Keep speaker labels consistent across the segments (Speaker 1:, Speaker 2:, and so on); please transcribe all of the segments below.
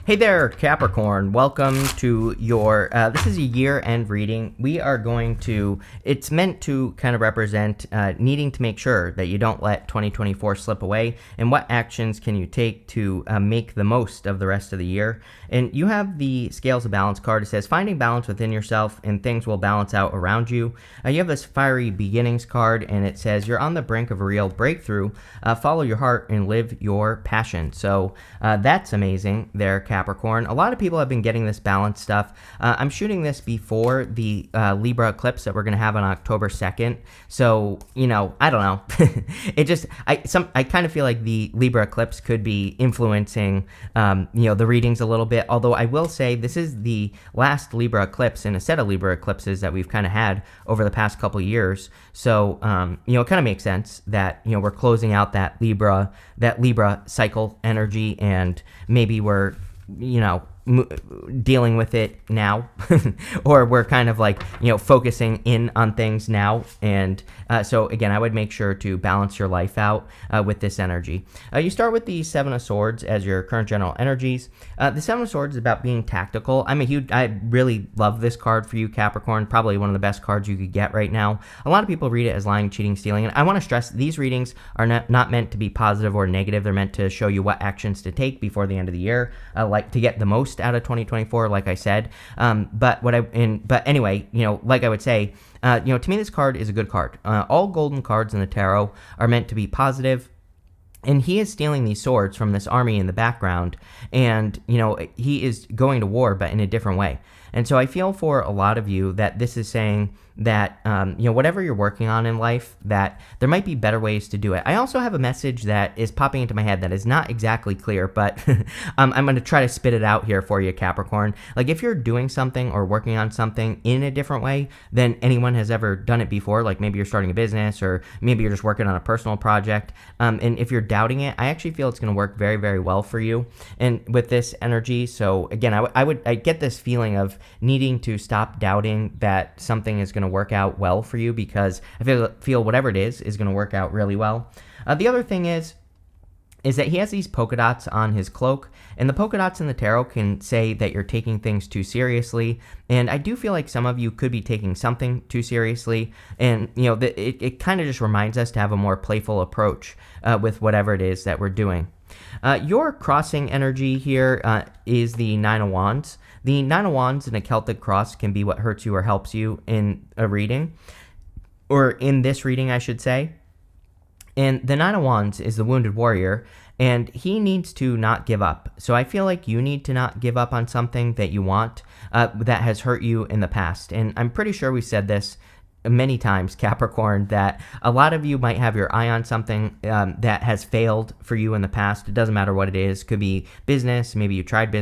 Speaker 1: Hey there, Capricorn. Welcome to your, this is a year-end reading. We are going to, it's meant to kind of represent needing to make sure that you don't let 2024 slip away, and what actions can you take to make the most of the rest of the year. And you have the Scales of Balance card. It says, finding balance within yourself and things will balance out around you. You have this Fiery Beginnings card, and it says, you're on the brink of a real breakthrough. Follow your heart and live your passion. So that's amazing there, Capricorn. A lot of people have been getting this balance stuff. I'm shooting this before the Libra eclipse that we're going to have on October 2nd. So, I don't know. I kind of feel like the Libra eclipse could be influencing, the readings a little bit. Although I will say this is the last Libra eclipse in a set of Libra eclipses that we've kind of had over the past couple years. So, it kind of makes sense that, we're closing out that Libra cycle energy, and maybe we're, dealing with it now, or we're kind of like, focusing in on things now. And so again, I would make sure to balance your life out with this energy. You start with the Seven of Swords as your current general energies. The Seven of Swords is about being tactical. I really love this card for you, Capricorn. Probably one of the best cards you could get right now. A lot of people read it as lying, cheating, stealing. And I want to stress these readings are not meant to be positive or negative. They're meant to show you what actions to take before the end of the year, like to get the most out of 2024, like I said. But anyway, like I would say, to me, this card is a good card. All golden cards in the tarot are meant to be positive. And he is stealing these swords from this army in the background, and, he is going to war, but in a different way. And so I feel for a lot of you that this is saying that, whatever you're working on in life, that there might be better ways to do it. I also have a message that is popping into my head that is not exactly clear, but I'm going to try to spit it out here for you, Capricorn. Like, if you're doing something or working on something in a different way than anyone has ever done it before, like maybe you're starting a business, or maybe you're just working on a personal project, and if you're doubting it, I actually feel it's going to work very, very well for you and with this energy. So again, I get this feeling of needing to stop doubting that something is going to work out well for you, because I feel whatever it is going to work out really well. The other thing is that he has these polka dots on his cloak, and the polka dots in the tarot can say that you're taking things too seriously, and I do feel like some of you could be taking something too seriously, and it kind of just reminds us to have a more playful approach with whatever it is that we're doing. Your crossing energy here is the Nine of Wands. The Nine of Wands in a Celtic cross can be what hurts you or helps you in a reading, or in this reading, I should say. And the Nine of Wands is the wounded warrior, and he needs to not give up. So I feel like you need to not give up on something that you want that has hurt you in the past. And I'm pretty sure we said this many times, Capricorn, that a lot of you might have your eye on something that has failed for you in the past. It doesn't matter what it is. Could be business. Maybe you tried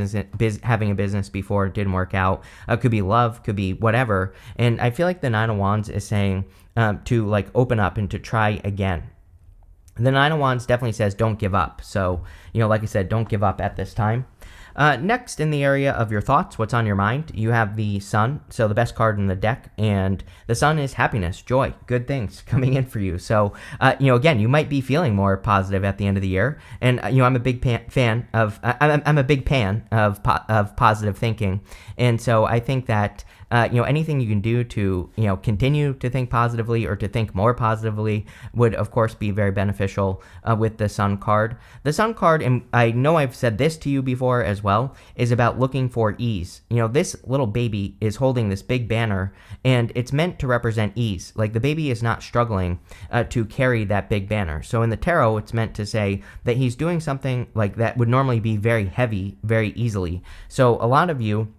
Speaker 1: having a business before, it didn't work out. Could be love. Could be whatever. And I feel like the Nine of Wands is saying to like open up and to try again. The Nine of Wands definitely says don't give up. So, like I said, don't give up at this time. Next, in the area of your thoughts, what's on your mind, you have the Sun, so the best card in the deck, and the Sun is happiness, joy, good things coming in for you. So, again, you might be feeling more positive at the end of the year, and I'm a big fan of positive thinking, and so I think that anything you can do to continue to think positively or to think more positively would, of course, be very beneficial with the Sun card. The Sun card, and I know I've said this to you before as well, is about looking for ease. This little baby is holding this big banner, and it's meant to represent ease. Like, the baby is not struggling to carry that big banner. So in the tarot, it's meant to say that he's doing something like that would normally be very heavy very easily. So a lot of you,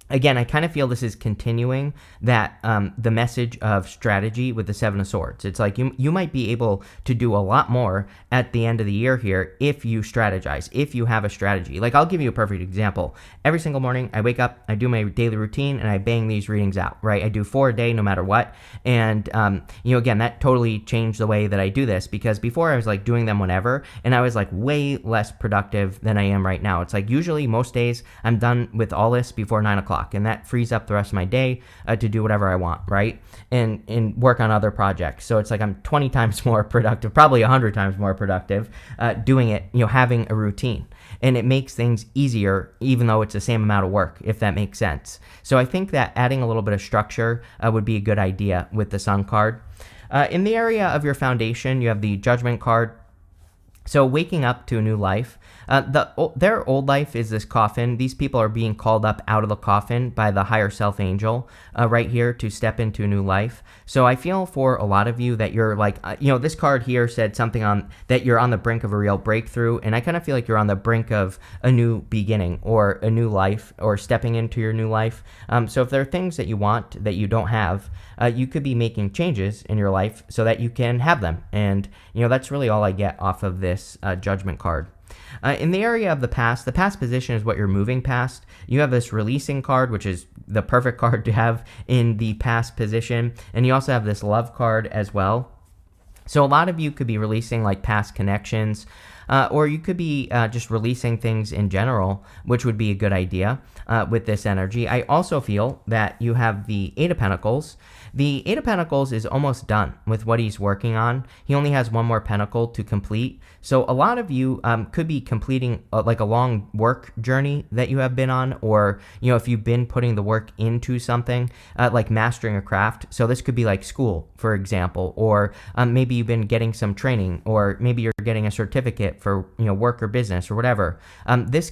Speaker 1: again, I kind of feel this is continuing that the message of strategy with the Seven of Swords. It's like you might be able to do a lot more at the end of the year here if you strategize, if you have a strategy. Like, I'll give you a perfect example. Every single morning, I wake up, I do my daily routine, and I bang these readings out, right? I do 4 a day no matter what. And, again, that totally changed the way that I do this, because before I was like doing them whenever, and I was like way less productive than I am right now. It's like usually most days I'm done with all this before 9 o'clock. o'clock, and that frees up the rest of my day to do whatever I want, right? And work on other projects. So it's like I'm 20 times more productive, probably 100 times more productive doing it, having a routine. And it makes things easier, even though it's the same amount of work, if that makes sense. So I think that adding a little bit of structure would be a good idea with the Sun card. In the area of your foundation, you have the Judgment card. So waking up to a new life. Their old life is this coffin. These people are being called up out of the coffin by the higher self angel right here to step into a new life. So I feel for a lot of you that you're like, this card here said something on that you're on the brink of a real breakthrough. And I kind of feel like you're on the brink of a new beginning or a new life or stepping into your new life. So if there are things that you want that you don't have, you could be making changes in your life so that you can have them. And, that's really all I get off of this Judgment card. In the area of the past position is what you're moving past. You have this Releasing card, which is the perfect card to have in the past position. And you also have this Love card as well. So a lot of you could be releasing like past connections, or you could be just releasing things in general, which would be a good idea with this energy. I also feel that you have the Eight of Pentacles. The Eight of Pentacles is almost done with what he's working on. He only has one more pentacle to complete. So a lot of you could be completing like a long work journey that you have been on, or, if you've been putting the work into something like mastering a craft. So this could be like school, for example, or maybe you've been getting some training, or maybe you're getting a certificate for, work or business or whatever. This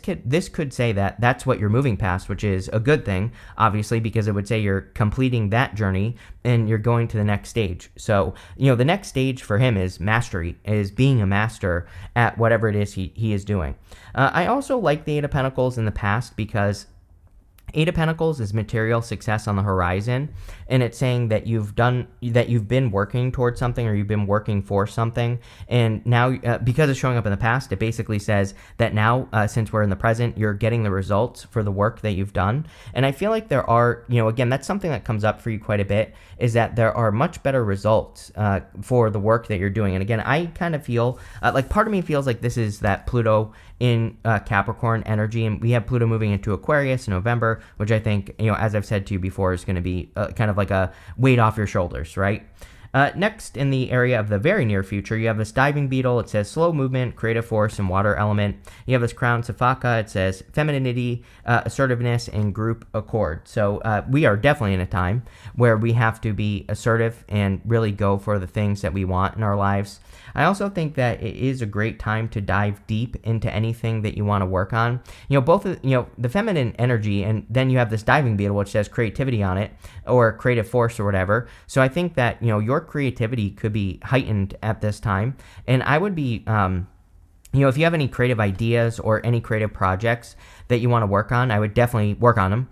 Speaker 1: could say that that's what you're moving past, which is a good thing, obviously, because it would say you're completing that journey and you're going to the next stage. So, the next stage for him is mastery, is being a master at whatever it is he is doing. I also like the Eight of Pentacles in the past because Eight of Pentacles is material success on the horizon, and it's saying that you've been working towards something, or you've been working for something, and now because it's showing up in the past, it basically says that now, since we're in the present, you're getting the results for the work that you've done. And I feel like there are, again, that's something that comes up for you quite a bit, is that there are much better results for the work that you're doing. And again, I kind of feel like part of me feels like this is that Pluto in Capricorn energy, and we have Pluto moving into Aquarius in November, which I think, as I've said to you before, is going to be kind of like a weight off your shoulders, right? Next, in the area of the very near future, you have this Diving Beetle. It says slow movement, creative force, and water element. You have this Crown Safaka. It says femininity, assertiveness, and group accord. So we are definitely in a time where we have to be assertive and really go for the things that we want in our lives. I also think that it is a great time to dive deep into anything that you want to work on. Both of, the feminine energy, and then you have this Diving Beetle, which says creativity on it, or creative force or whatever. So I think that, your creativity could be heightened at this time. And I would be, if you have any creative ideas or any creative projects that you want to work on, I would definitely work on them.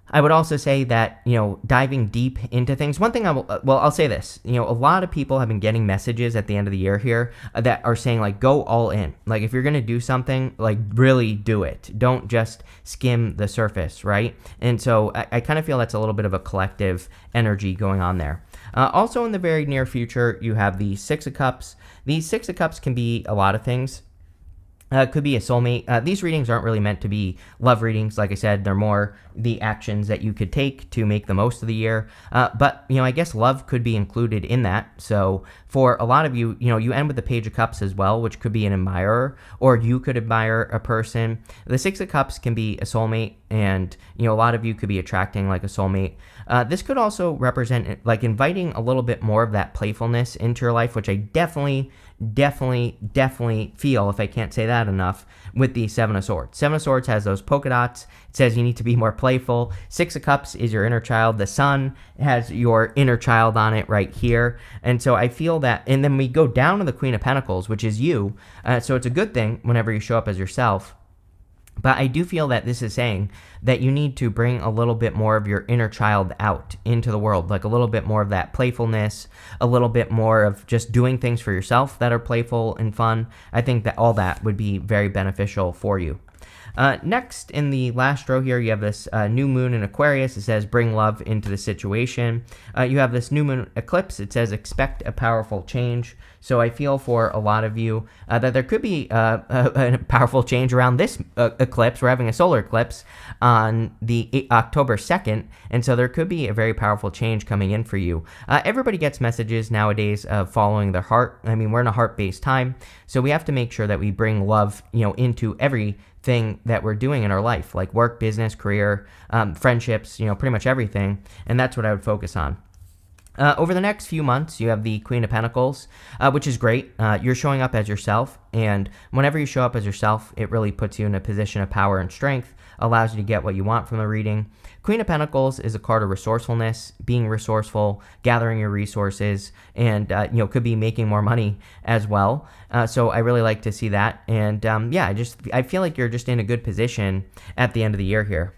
Speaker 1: I would also say that, diving deep into things, one thing I'll say this, a lot of people have been getting messages at the end of the year here that are saying, like, go all in. Like, if you're going to do something, like, really do it. Don't just skim the surface, right? And so I kind of feel that's a little bit of a collective energy going on there. Also in the very near future, you have the Six of Cups. The Six of Cups can be a lot of things. Could be a soulmate. These readings aren't really meant to be love readings. Like I said, they're more the actions that you could take to make the most of the year. But, I guess love could be included in that. So for a lot of you, you end with the Page of Cups as well, which could be an admirer, or you could admire a person. The Six of Cups can be a soulmate, and, a lot of you could be attracting like a soulmate. This could also represent like inviting a little bit more of that playfulness into your life, which I definitely feel, if I can't say that enough, with the Seven of Swords. Seven of Swords has those polka dots. It says you need to be more playful. Six of Cups is your inner child. The Sun has your inner child on it right here. And so I feel that, and then we go down to the Queen of Pentacles, which is you. So it's a good thing whenever you show up as yourself. But I do feel that this is saying that you need to bring a little bit more of your inner child out into the world, like a little bit more of that playfulness, a little bit more of just doing things for yourself that are playful and fun. I think that all that would be very beneficial for you. Next, in the last row here, you have this new moon in Aquarius. It says, bring love into the situation. You have this new moon eclipse. It says, expect a powerful change. So I feel for a lot of you that there could be a powerful change around this eclipse. We're having a solar eclipse on the October 2nd, and so there could be a very powerful change coming in for you. Everybody gets messages nowadays of following their heart. I mean, we're in a heart-based time, so we have to make sure that we bring love, into everything that we're doing in our life, like work, business, career, friendships, pretty much everything, and that's what I would focus on. Over the next few months, you have the Queen of Pentacles, which is great. You're showing up as yourself, and whenever you show up as yourself, it really puts you in a position of power and strength, allows you to get what you want from the reading. Queen of Pentacles is a card of resourcefulness, being resourceful, gathering your resources, and could be making more money as well. So I really like to see that, and I feel like you're just in a good position at the end of the year here.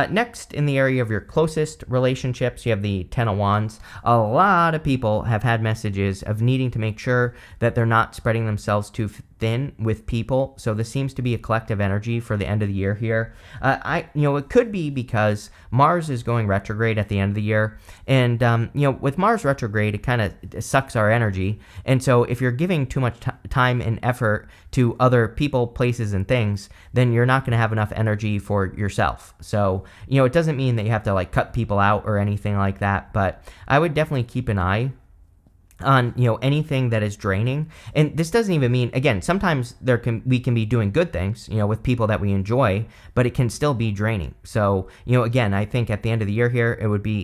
Speaker 1: Next, in the area of your closest relationships, you have the Ten of Wands. A lot of people have had messages of needing to make sure that they're not spreading themselves too thin with people. So this seems to be a collective energy for the end of the year here. It could be because Mars is going retrograde at the end of the year. And, with Mars retrograde, it kind of sucks our energy. And so if you're giving too much time and effort to other people, places, and things, then you're not going to have enough energy for yourself. So, it doesn't mean that you have to cut people out or anything like that. But I would definitely keep an eye on anything that is draining. And this doesn't even mean, again, sometimes we can be doing good things with people that we enjoy, but it can still be draining. So again, I think at the end of the year here,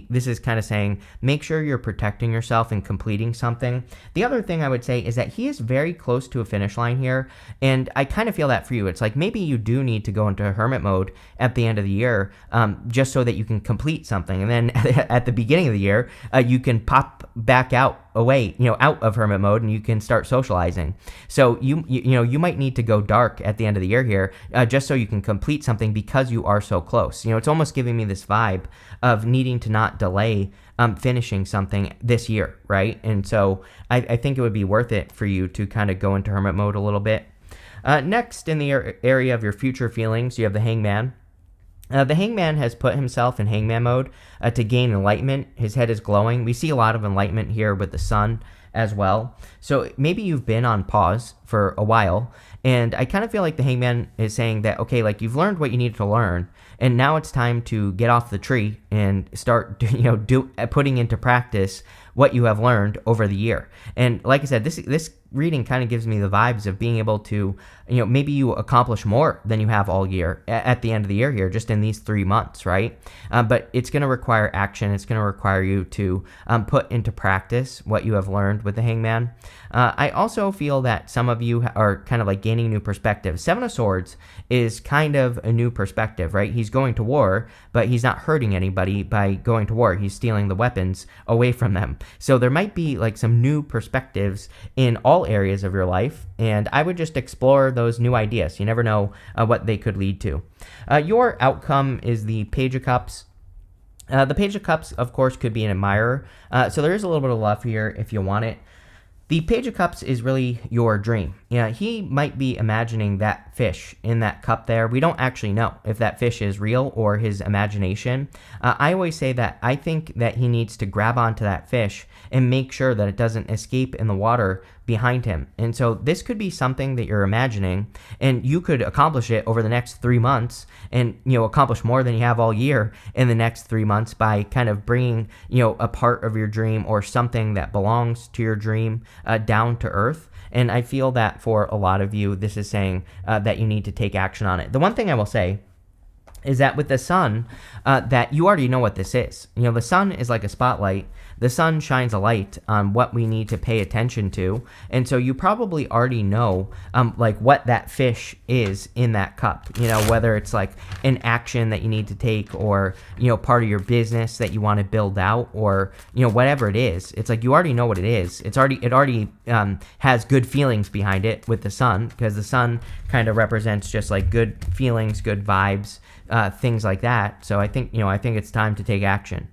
Speaker 1: this is kind of saying, make sure you're protecting yourself and completing something. The other thing I would say is that he is very close to a finish line here, and I kind of feel that for you. It's like maybe you do need to go into hermit mode at the end of the year, just so that you can complete something, and then at the beginning of the year, you can pop back out of hermit mode, and you can start socializing. So you might need to go dark at the end of the year here, just so you can complete something because you are so close. It's almost giving me this vibe of needing to not delay finishing something this year, right? And so I think it would be worth it for you to kind of go into hermit mode a little bit. Next, in the area of your future feelings, you have the Hangman. The Hangman has put himself in Hangman mode to gain enlightenment. His head is glowing. We see a lot of enlightenment here with the sun as well. So maybe you've been on pause for a while, and I kind of feel like the Hangman is saying that, okay, you've learned what you needed to learn, and now it's time to get off the tree and start, putting into practice what you have learned over the year. And like I said, this reading kind of gives me the vibes of being able to, maybe you accomplish more than you have all year at the end of the year here, just in these 3 months, right? But it's going to require action. It's going to require you to put into practice what you have learned with the Hangman. I also feel that some of you are kind of gaining new perspective. Seven of Swords is kind of a new perspective, right? He's going to war, but he's not hurting anybody by going to war. He's stealing the weapons away from them. So there might be some new perspectives in all areas of your life, and I would just explore those new ideas. You never know what they could lead to. Your outcome is the Page of Cups. The Page of Cups, of course, could be an admirer, so there is a little bit of love here if you want it. The Page of Cups is really your dream. He might be imagining that fish in that cup there. We don't actually know if that fish is real or his imagination. I always say that I think that he needs to grab onto that fish and make sure that it doesn't escape in the water behind him. And so this could be something that you're imagining, and you could accomplish it over the next 3 months and, accomplish more than you have all year in the next 3 months by kind of bringing, a part of your dream or something that belongs to your dream down to earth. And I feel that for a lot of you, this is saying that you need to take action on it. The one thing I will say is that with the sun, that you already know what this is. The sun is like a spotlight. The sun shines a light on what we need to pay attention to. And so you probably already know, what that fish is in that cup, whether it's an action that you need to take or, part of your business that you want to build out or, whatever it is. It's you already know what it is. It already has good feelings behind it with the sun, because the sun kind of represents just good feelings, good vibes, things like that. So I think it's time to take action.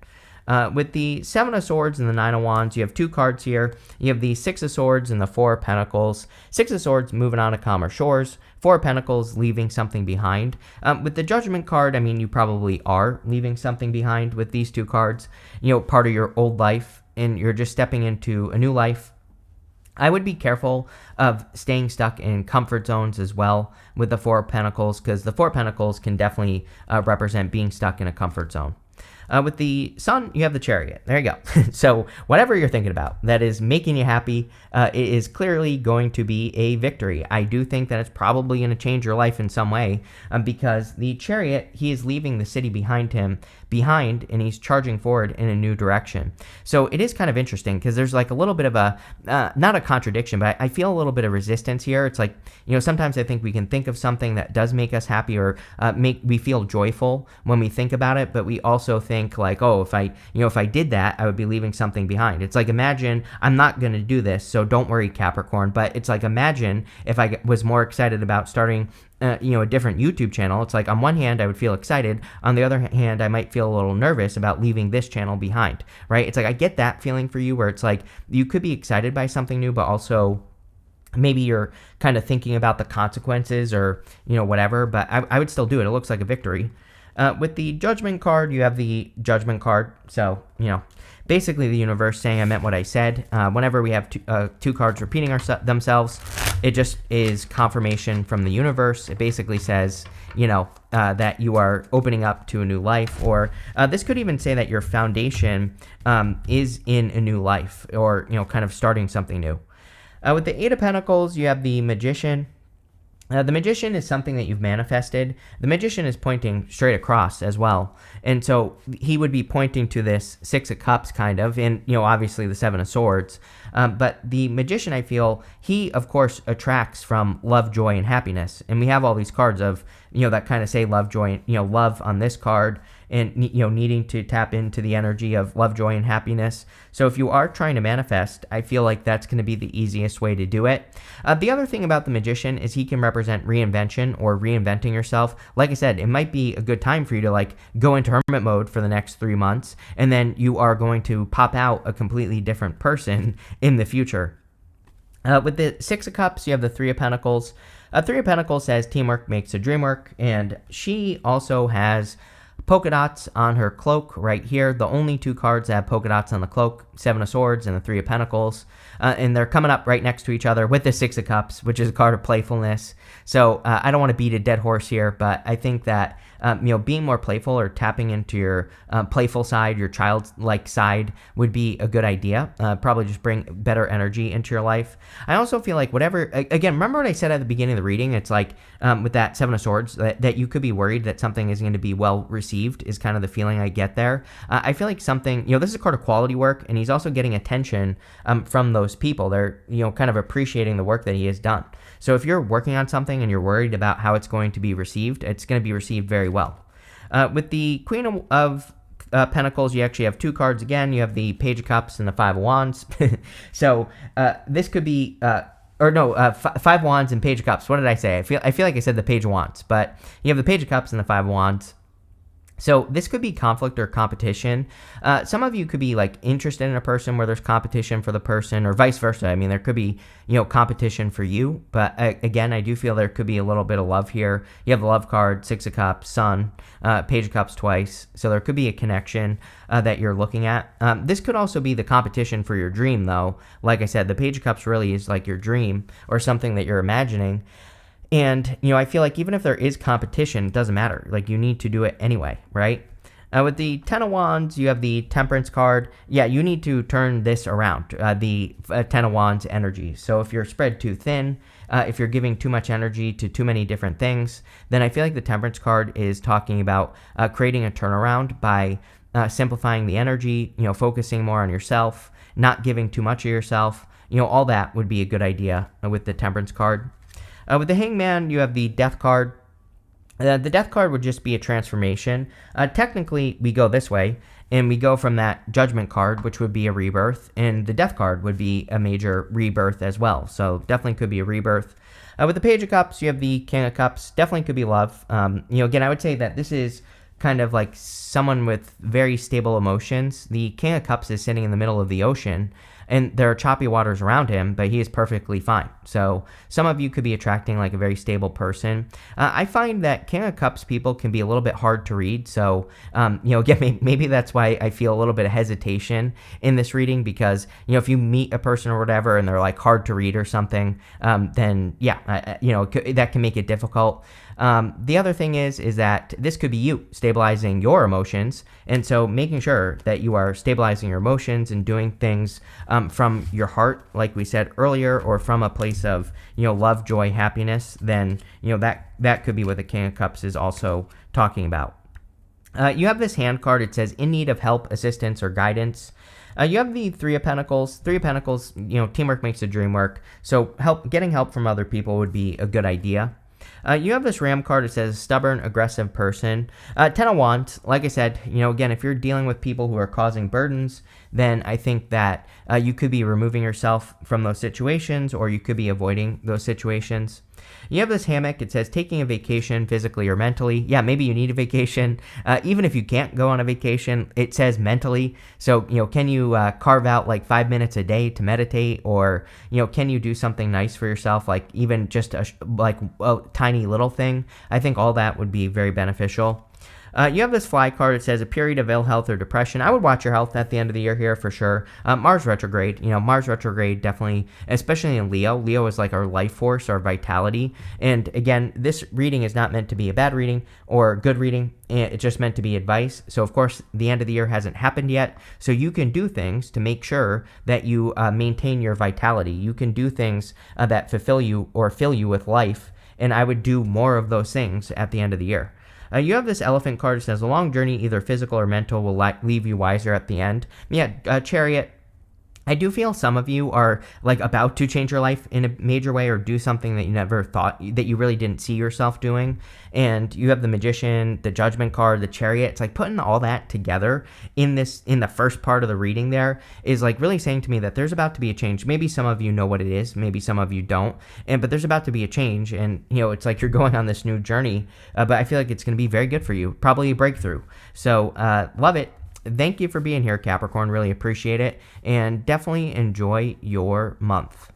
Speaker 1: With the Seven of Swords and the Nine of Wands, you have two cards here. You have the Six of Swords and the Four of Pentacles. Six of Swords, moving on to calmer shores. Four of Pentacles, leaving something behind. With the Judgment card, I mean, you probably are leaving something behind with these two cards. Part of your old life, and you're just stepping into a new life. I would be careful of staying stuck in comfort zones as well with the Four of Pentacles, because the Four of Pentacles can definitely represent being stuck in a comfort zone. With the Sun, you have the Chariot. There you go. So whatever you're thinking about that is making you happy, it is clearly going to be a victory. I do think that it's probably going to change your life in some way, because the Chariot, he is leaving the city behind him, and he's charging forward in a new direction. So it is kind of interesting because there's like a little bit of a, not a contradiction, but I feel a little bit of resistance here. It's like, sometimes I think we can think of something that does make us happy or make we feel joyful when we think about it, but we also think like, oh, if I did that, I would be leaving something behind. It's like, imagine, I'm not going to do this, so don't worry, Capricorn, but it's like, imagine if I was more excited about starting a different YouTube channel. It's like, on one hand, I would feel excited. On the other hand, I might feel a little nervous about leaving this channel behind, right? It's like, I get that feeling for you where it's like, you could be excited by something new, but also maybe you're kind of thinking about the consequences or, whatever, but I would still do it. It looks like a victory. With the Judgment card, you have the Judgment card. So, basically the universe saying I meant what I said. Whenever we have two cards repeating themselves, it just is confirmation from the universe. It basically says, that you are opening up to a new life, or this could even say that your foundation is in a new life, or, kind of starting something new. With the Eight of Pentacles, you have the Magician. The Magician is something that you've manifested. The Magician is pointing straight across as well. And so he would be pointing to this Six of Cups kind of, and, obviously the Seven of Swords. But the Magician, I feel, he, of course, attracts from love, joy, and happiness. And we have all these cards of, that kind of say love, joy, love on this card, and, needing to tap into the energy of love, joy, and happiness. So if you are trying to manifest, I feel like that's going to be the easiest way to do it. The other thing about the Magician is he can represent reinvention or reinventing yourself. Like I said, it might be a good time for you to like go into hermit mode for the next 3 months, and then you are going to pop out a completely different person in the future. With the Six of Cups, you have the Three of Pentacles. Three of Pentacles says teamwork makes the dream work, and she also has polka dots on her cloak right here. The only two cards that have polka dots on the cloak, Seven of Swords and the Three of Pentacles. And they're coming up right next to each other with the Six of Cups, which is a card of playfulness. So I don't want to beat a dead horse here, but I think that being more playful or tapping into your playful side, your childlike side would be a good idea. Probably just bring better energy into your life. I also feel like again, remember what I said at the beginning of the reading? It's like with that Seven of Swords, that you could be worried that something isn't going to be well received is kind of the feeling I get there. I feel like something, this is a card of quality work, and he's also getting attention from those people. They're, kind of appreciating the work that he has done. So if you're working on something and you're worried about how it's going to be received, it's going to be received very well. With the Queen of Pentacles, you actually have two cards again. You have the Page of Cups and the Five of Wands. So this could be, Five Wands and Page of Cups. What did I say? I feel like I said the Page of Wands, but you have the Page of Cups and the Five of Wands. So this could be conflict or competition. Some of you could be like interested in a person where there's competition for the person, or vice versa. I mean, there could be, competition for you. But again, I do feel there could be a little bit of love here. You have the Love card, Six of Cups, Sun, Page of Cups twice. So there could be a connection that you're looking at. This could also be the competition for your dream, though. Like I said, the Page of Cups really is like your dream or something that you're imagining. And, I feel like even if there is competition, it doesn't matter. Like, you need to do it anyway, right? With the Ten of Wands, you have the Temperance card. Yeah, you need to turn this around, the Ten of Wands energy. So if you're spread too thin, if you're giving too much energy to too many different things, then I feel like the Temperance card is talking about creating a turnaround by simplifying the energy, focusing more on yourself, not giving too much of yourself. All that would be a good idea with the Temperance card. With the Hangman, you have the Death card. The Death card would just be a transformation. Technically, we go this way, and we go from that Judgment card, which would be a rebirth, and the Death card would be a major rebirth as well. So definitely could be a rebirth. With the Page of Cups, you have the King of Cups. Definitely could be love. Again, I would say that this is kind of like someone with very stable emotions. The King of Cups is sitting in the middle of the ocean, and there are choppy waters around him, but he is perfectly fine. So some of you could be attracting like a very stable person. I find that King of Cups people can be a little bit hard to read. So, again, maybe that's why I feel a little bit of hesitation in this reading, because, if you meet a person or whatever and they're like hard to read or something, then yeah, that can make it difficult. The other thing is that this could be you stabilizing your emotions. And so making sure that you are stabilizing your emotions and doing things from your heart, like we said earlier, or from a place of, love, joy, happiness, then, that could be what the King of Cups is also talking about. You have this hand card. It says in need of help, assistance, or guidance. You have the Three of Pentacles. Three of Pentacles, teamwork makes the dream work. So getting help from other people would be a good idea. You have this Ram card. It says stubborn, aggressive person. Ten of Wands, like I said, again, if you're dealing with people who are causing burdens, then I think that you could be removing yourself from those situations, or you could be avoiding those situations. You have this Hammock. It says taking a vacation physically or mentally. Yeah, maybe you need a vacation. Even if you can't go on a vacation, it says mentally. So, can you carve out like 5 minutes a day to meditate, or, can you do something nice for yourself, like even just a tiny little thing? I think all that would be very beneficial. You have this Fly card. It says a period of ill health or depression. I would watch your health at the end of the year here for sure. Mars retrograde, Mars retrograde definitely, especially in Leo. Leo is like our life force, our vitality. And again, this reading is not meant to be a bad reading or good reading. It's just meant to be advice. So of course, the end of the year hasn't happened yet. So you can do things to make sure that you maintain your vitality. You can do things that fulfill you or fill you with life. And I would do more of those things at the end of the year. You have this Elephant card. It says a long journey, either physical or mental, will leave you wiser at the end. Yeah, Chariot. I do feel some of you are like about to change your life in a major way, or do something that you never thought, that you really didn't see yourself doing. And you have the Magician, the Judgment card, the Chariot. It's like putting all that together in the first part of the reading there is like really saying to me that there's about to be a change. Maybe some of you know what it is, maybe some of you don't. But there's about to be a change, and it's like you're going on this new journey. But I feel like it's going to be very good for you, probably a breakthrough. So love it. Thank you for being here, Capricorn. Really appreciate it. And definitely enjoy your month.